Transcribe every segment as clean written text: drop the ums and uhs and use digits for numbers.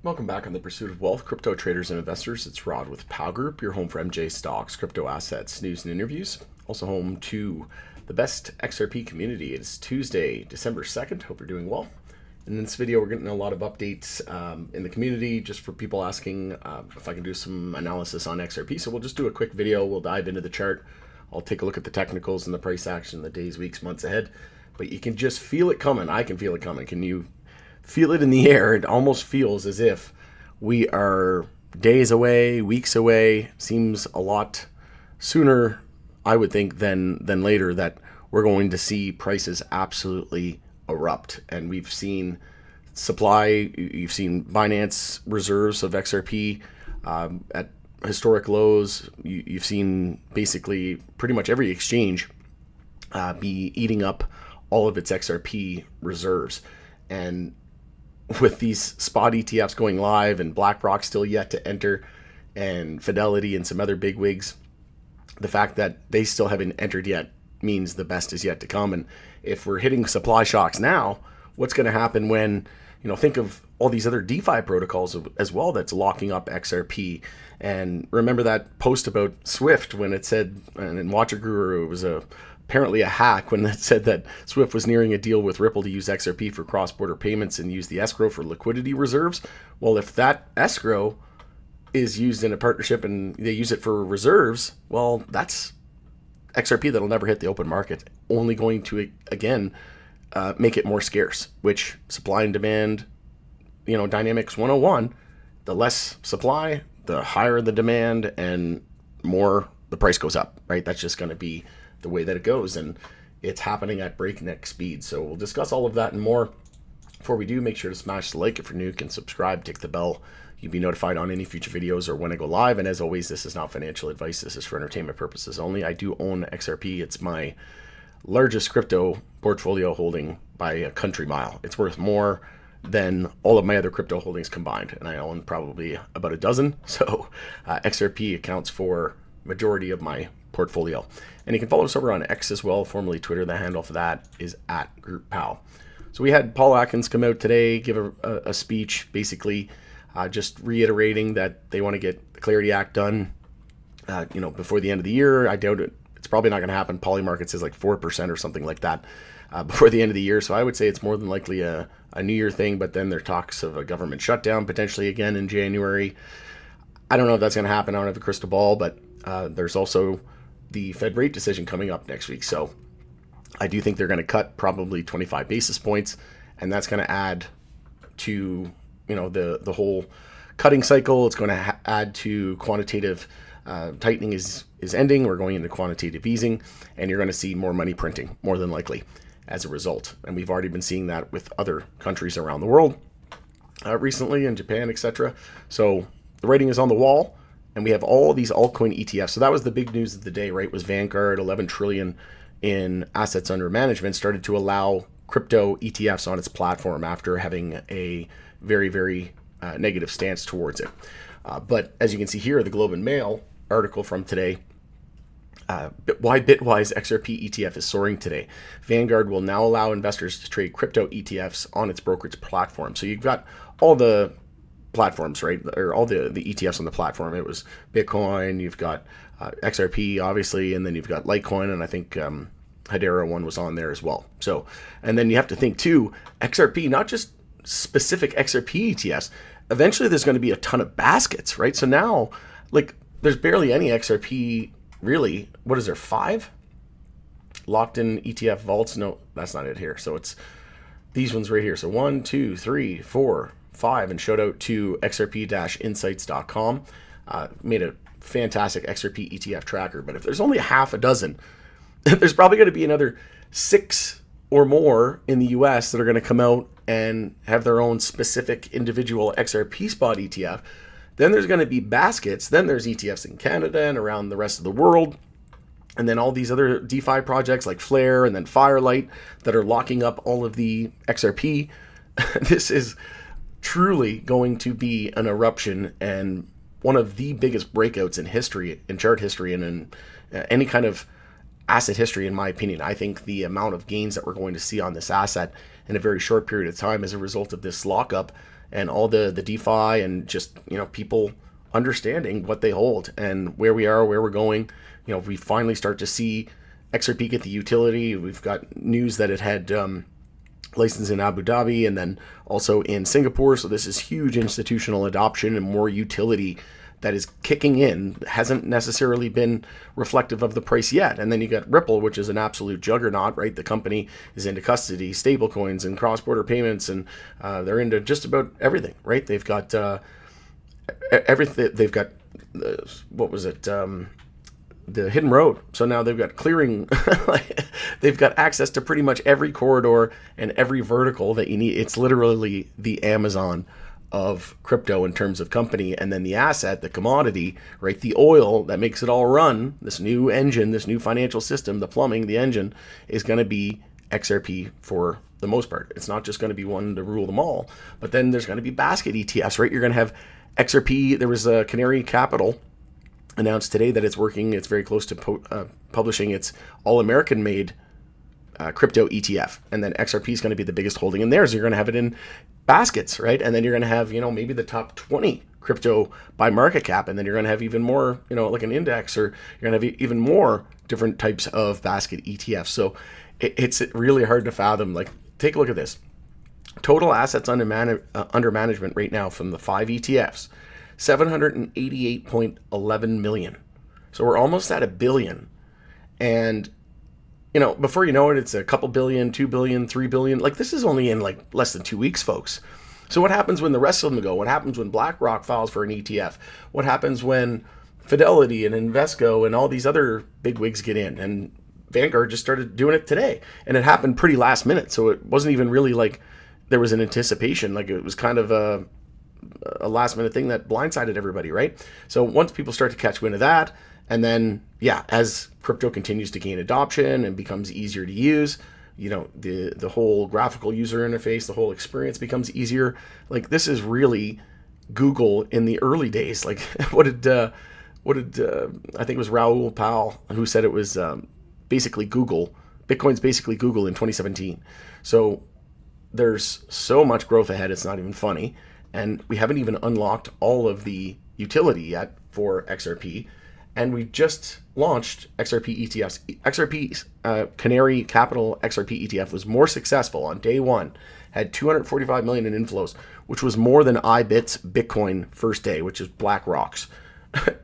Welcome back on The Pursuit of Wealth, crypto traders and investors. It's Rod with Pow Group, your home for MJ stocks, crypto assets, news and interviews. Also home to the best XRP community. It's Tuesday, December 2nd. Hope you're doing well. In this video, we're getting a lot of updates in the community just for people asking if I can do some analysis on XRP. So we'll just do a quick video. We'll dive into the chart. I'll take a look at the technicals and the price action, the days, weeks, months ahead. But you can just feel it coming. I can feel it coming. Can you feel it in the air? It almost feels as if we are days away, weeks away. Seems a lot sooner, I would think, than later that we're going to see prices absolutely erupt. And we've seen supply, you've seen Binance reserves of XRP at historic lows. You've seen basically pretty much every exchange be eating up all of its XRP reserves. And with these spot ETFs going live and BlackRock still yet to enter and Fidelity and some other big wigs, the fact that they still haven't entered yet means the best is yet to come. And if we're hitting supply shocks now, what's going to happen when, think of all these other DeFi protocols as well that's locking up XRP. And remember that post about Swift when it said, and in Watcher Guru, it was apparently a hack when it said that Swift was nearing a deal with Ripple to use XRP for cross-border payments and use the escrow for liquidity reserves. Well, if that escrow is used in a partnership and they use it for reserves, well, that's XRP that'll never hit the open market, only going to, again, make it more scarce, which supply and demand, dynamics 101, the less supply, the higher the demand and more the price goes up, right? That's just going to be the way that it goes, and it's happening at breakneck speed. So we'll discuss all of that and more. Before we do, make sure to smash the like if you're new, and subscribe, tick the bell. You'll be notified on any future videos or when I go live. And as always, this is not financial advice. This is for entertainment purposes only. I do own XRP. It's my largest crypto portfolio holding by a country mile. It's worth more than all of my other crypto holdings combined, and I own probably about a dozen. So XRP accounts for majority of my portfolio. And you can follow us over on X as well, formerly Twitter. The handle for that is @GroupPow. So we had Paul Atkins come out today, give a speech, basically just reiterating that they want to get the Clarity Act done, before the end of the year. I doubt it. It's probably not going to happen. Polymarket says like 4% or something like that before the end of the year. So I would say it's more than likely a New Year thing, but then there are talks of a government shutdown potentially again in January. I don't know if that's going to happen. I don't have a crystal ball, but there's also the Fed rate decision coming up next week. So I do think they're going to cut probably 25 basis points, and that's going to add to, the whole cutting cycle. It's going to add to quantitative tightening is ending. We're going into quantitative easing, and you're going to see more money printing, more than likely, as a result. And we've already been seeing that with other countries around the world recently, in Japan, etc. So the writing is on the wall. And we have all these altcoin ETFs. So that was the big news of the day, right? Was Vanguard, 11 trillion in assets under management, started to allow crypto ETFs on its platform after having a very, very negative stance towards it. But as you can see here, the Globe and Mail article from today, why Bitwise XRP ETF is soaring today. Vanguard will now allow investors to trade crypto ETFs on its brokerage platform. So you've got all the platforms, right? Or all the ETFs on the platform. It was Bitcoin, you've got XRP, obviously, and then you've got Litecoin, and I think Hedera one was on there as well. So, and then you have to think too, XRP, not just specific XRP ETFs. Eventually there's going to be a ton of baskets, right? So now, there's barely any XRP, really. What is there, 5? Locked in ETF vaults? No, that's not it here. So it's these ones right here. So 1, 2, 3, 4, 5, and shout out to xrp-insights.com. Made a fantastic XRP ETF tracker. But if there's only half a dozen, there's probably going to be another 6 or more in the US that are going to come out and have their own specific individual XRP spot ETF. Then there's going to be baskets. Then there's ETFs in Canada and around the rest of the world. And then all these other DeFi projects like Flare and then Firelight that are locking up all of the XRP. This is truly going to be an eruption and one of the biggest breakouts in history, in chart history, and in any kind of asset history, in my opinion. I think the amount of gains that we're going to see on this asset in a very short period of time as a result of this lockup and all the DeFi and just, people understanding what they hold and where we are, where we're going. We finally start to see XRP get the utility. We've got news that it had license in Abu Dhabi and then also in Singapore. So this is huge institutional adoption and more utility that is kicking in. Hasn't necessarily been reflective of the price yet. And then you got Ripple, which is an absolute juggernaut, right? The company is into custody, stablecoins, and cross-border payments, and they're into just about everything, right? They've got everything. They've got the hidden road. So now they've got clearing. They've got access to pretty much every corridor and every vertical that you need. It's literally the Amazon of crypto in terms of company. And then the asset, the commodity, right? The oil that makes it all run, this new engine, this new financial system, the plumbing, the engine is going to be XRP for the most part. It's not just going to be one to rule them all, but then there's going to be basket ETFs, right? You're going to have XRP. There was a Canary Capital announced today that it's working. It's very close to publishing its all-American made crypto ETF. And then XRP is going to be the biggest holding in theirs. You're going to have it in baskets, right? And then you're going to have, maybe the top 20 crypto by market cap. And then you're going to have even more, like an index, or you're going to have even more different types of basket ETFs. So it's really hard to fathom. Like, take a look at this. Total assets under management right now from the 5 ETFs, 788.11 million. So we're almost at $1 billion. And, before you know it, it's a couple billion, 2 billion, 3 billion. Like, this is only in like less than 2 weeks, folks. So what happens when the rest of them go? What happens when BlackRock files for an ETF? What happens when Fidelity and Invesco and all these other bigwigs get in? And Vanguard just started doing it today. And it happened pretty last minute. So it wasn't even really like there was an anticipation. Like, it was kind of a last minute thing that blindsided everybody, right? So once people start to catch wind of that, and then, as crypto continues to gain adoption and becomes easier to use, the whole graphical user interface, the whole experience becomes easier. Like, this is really Google in the early days. Like, what did I think it was Raoul Pal who said it was basically Google. Bitcoin's basically Google in 2017. So there's so much growth ahead, it's not even funny. And we haven't even unlocked all of the utility yet for XRP. And we just launched XRP ETFs. XRP Canary Capital XRP ETF was more successful on day one, had 245 million in inflows, which was more than iBit's Bitcoin first day, which is BlackRock's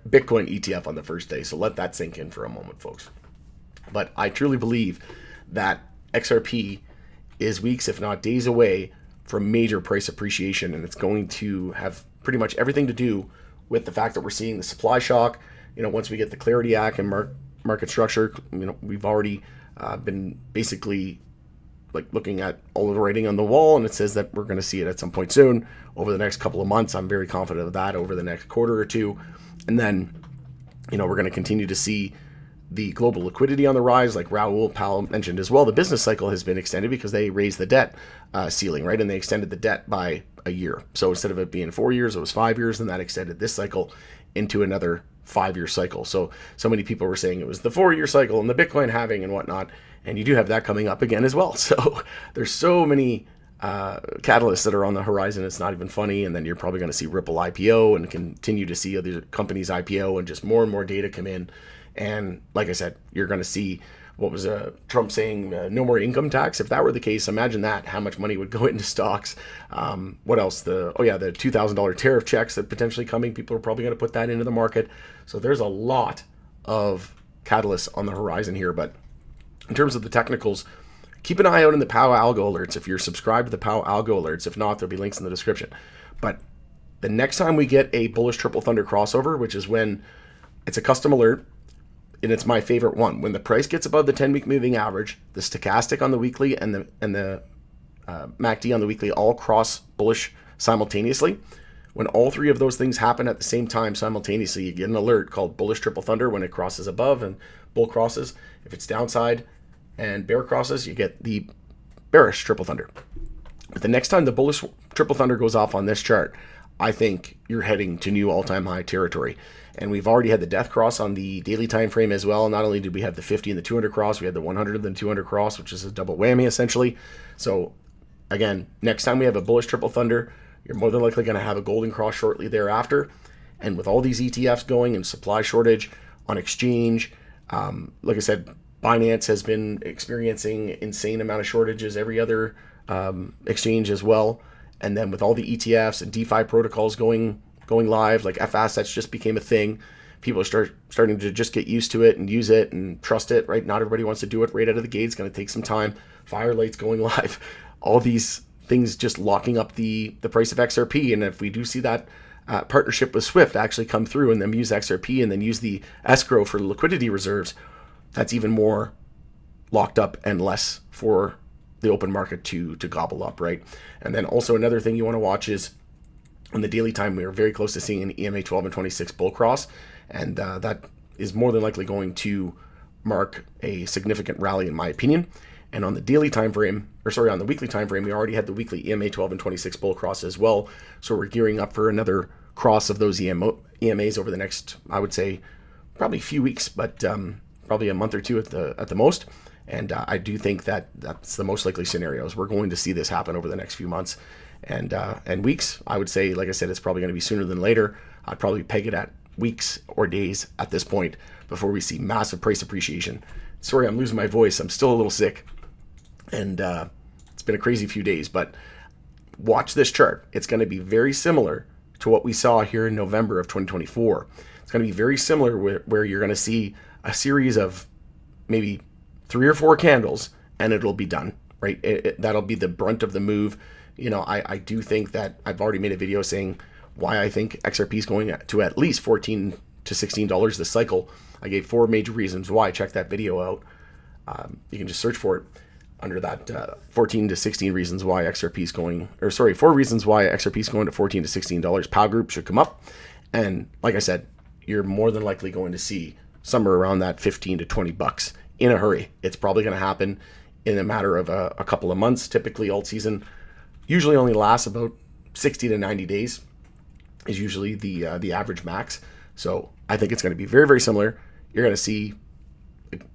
Bitcoin ETF on the first day. So let that sink in for a moment, folks. But I truly believe that XRP is weeks, if not days away from major price appreciation, and it's going to have pretty much everything to do with the fact that we're seeing the supply shock. Once we get the Clarity Act and market structure, we've already been basically like looking at all of the writing on the wall, and it says that we're going to see it at some point soon over the next couple of months. I'm very confident of that over the next quarter or two. And then, we're going to continue to see the global liquidity on the rise, like Raoul Pal mentioned as well. The business cycle has been extended because they raised the debt ceiling, right? And they extended the debt by a year. So instead of it being 4 years, it was 5 years, and that extended this cycle into another 5-year cycle. So many people were saying it was the 4-year cycle and the Bitcoin halving and whatnot. And you do have that coming up again as well. So there's so many catalysts that are on the horizon. It's not even funny. And then you're probably going to see Ripple IPO and continue to see other companies IPO and just more and more data come in. And like I said, you're going to see what was Trump saying, no more income tax. If that were the case, imagine that, how much money would go into stocks. What else? The $2,000 tariff checks that potentially coming. People are probably going to put that into the market. So there's a lot of catalysts on the horizon here. But in terms of the technicals, keep an eye out in the POW algo alerts if you're subscribed to the POW algo alerts. If not, there'll be links in the description. But the next time we get a bullish triple thunder crossover, which is when it's a custom alert, and it's my favorite one, when the price gets above the 10-week moving average, the stochastic on the weekly and the MACD on the weekly all cross bullish simultaneously. When all three of those things happen at the same time simultaneously, you get an alert called bullish triple thunder when it crosses above and bull crosses. If it's downside and bear crosses, you get the bearish triple thunder. But the next time the bullish triple thunder goes off on this chart, I think you're heading to new all-time high territory. And we've already had the death cross on the daily time frame as well. Not only did we have the 50 and the 200 cross, we had the 100 and the 200 cross, which is a double whammy essentially. So again, next time we have a bullish triple thunder, You're more than likely going to have a golden cross shortly thereafter. And with all these ETFs going and supply shortage on exchange, like I said, Binance has been experiencing insane amount of shortages, every other exchange as well. And then with all the ETFs and DeFi protocols going live, like F assets just became a thing. People are starting to just get used to it and use it and trust it, right? Not everybody wants to do it right out of the gate. It's going to take some time. Firelight's going live. All these things just locking up the price of XRP. And if we do see that partnership with Swift actually come through and then use XRP and then use the escrow for liquidity reserves, that's even more locked up and less for the open market to gobble up, right? And then also another thing you want to watch is on the daily time, we are very close to seeing an EMA 12 and 26 bull cross, and that is more than likely going to mark a significant rally in my opinion. And on the daily time frame, on the weekly time frame, we already had the weekly EMA 12 and 26 bull cross as well. So we're gearing up for another cross of those EMAs over the next, I would say, probably a few weeks, but probably a month or two at the most. And I do think that that's the most likely scenarios. We're going to see this happen over the next few months and weeks. I would say, like I said, it's probably going to be sooner than later. I'd probably peg it at weeks or days at this point before we see massive price appreciation. Sorry, I'm losing my voice. I'm still a little sick. And it's been a crazy few days, but watch this chart. It's going to be very similar to what we saw here in November of 2024. It's going to be very similar where you're going to see a series of maybe 3 or 4 candles and it'll be done, right? That'll be the brunt of the move. You know, I do think that I've already made a video saying why I think XRP is going to at least $14 to $16 this cycle. I gave 4 major reasons why. Check that video out. You can just search for it under that 14 to 16 reasons why XRP is going, 4 reasons why XRP is going to $14 to $16. Pow Group should come up. And like I said, you're more than likely going to see somewhere around that 15 to 20 bucks in a hurry. It's probably going to happen in a matter of a couple of months. Typically, alt season usually only lasts about 60 to 90 days is usually the average max. So I think it's going to be very, very similar. You're going to see,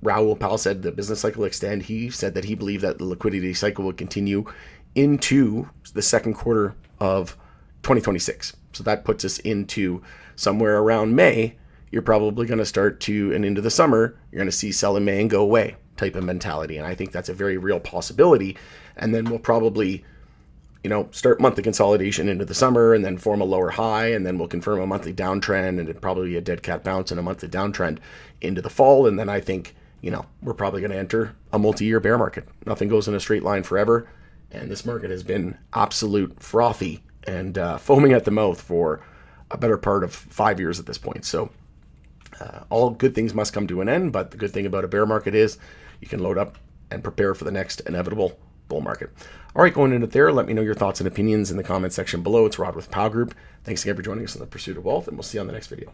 Raoul Pal said the business cycle extend. He said that he believed that the liquidity cycle will continue into the second quarter of 2026. So that puts us into somewhere around May. You're probably going to start to, and into the summer, you're going to see sell in May and go away type of mentality. And I think that's a very real possibility. And then we'll probably, start monthly consolidation into the summer and then form a lower high. And then we'll confirm a monthly downtrend and probably a dead cat bounce and a monthly downtrend into the fall. And then I think, we're probably going to enter a multi-year bear market. Nothing goes in a straight line forever. And this market has been absolute frothy and foaming at the mouth for a better part of 5 years at this point. So all good things must come to an end, but the good thing about a bear market is you can load up and prepare for the next inevitable bull market. All right, going into there, let me know your thoughts and opinions in the comment section below. It's Rod with Pow Group. Thanks again for joining us in the pursuit of wealth, and we'll see you on the next video.